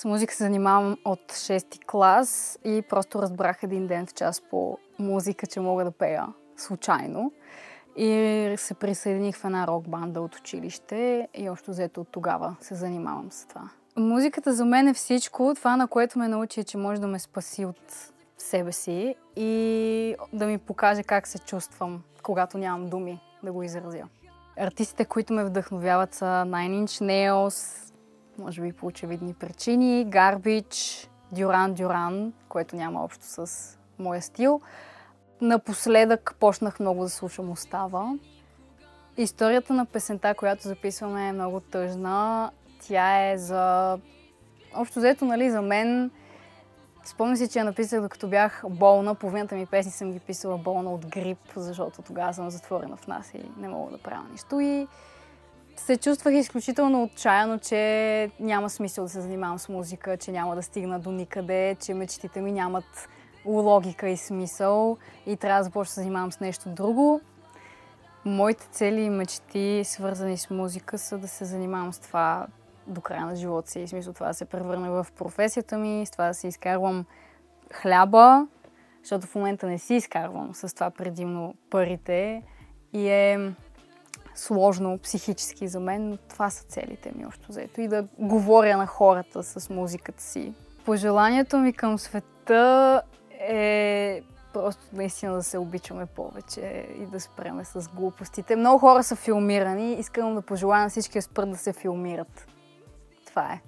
С музика се занимавам от 6-ти клас и просто разбрах един ден в час по музика, че мога да пея случайно. И се присъединих в една рок-банда от училище и общо взето от тогава се занимавам с това. Музиката за мен е всичко. Това, на което ме научи, е, че може да ме спаси от себе си и да ми покаже как се чувствам, когато нямам думи да го изразя. Артистите, които ме вдъхновяват, са Nine Inch Nails, може би по очевидни причини, Garbage, Duran Duran, което няма общо с моя стил. Напоследък почнах много да слушам Остава. Историята на песента, която записваме, е много тъжна. Тя е за... Общо взето, нали, за мен... Спомням си, че я написах докато бях болна. Половината ми песни съм ги писала болна от грип, защото тогава съм затворена в нас и не мога да правя нищо. И се чувствах изключително отчаяно, че няма смисъл да се занимавам с музика, че няма да стигна до никъде, че мечтите ми нямат логика и смисъл и трябва да започна да се занимавам с нещо друго. Моите цели и мечти, свързани с музика, са да се занимавам с това до края на живота си. В смисъл това да се превърне в професията ми, с това да си изкарвам хляба, защото в момента не си изкарвам с това предимно парите и е сложно психически за мен, но това са целите ми общо взето и да говоря на хората с музиката си. Пожеланието ми към света е просто наистина да се обичаме повече и да спреме с глупостите. Много хора са филмирани, искам да пожелая на всички да спрат да се филмират. Това е.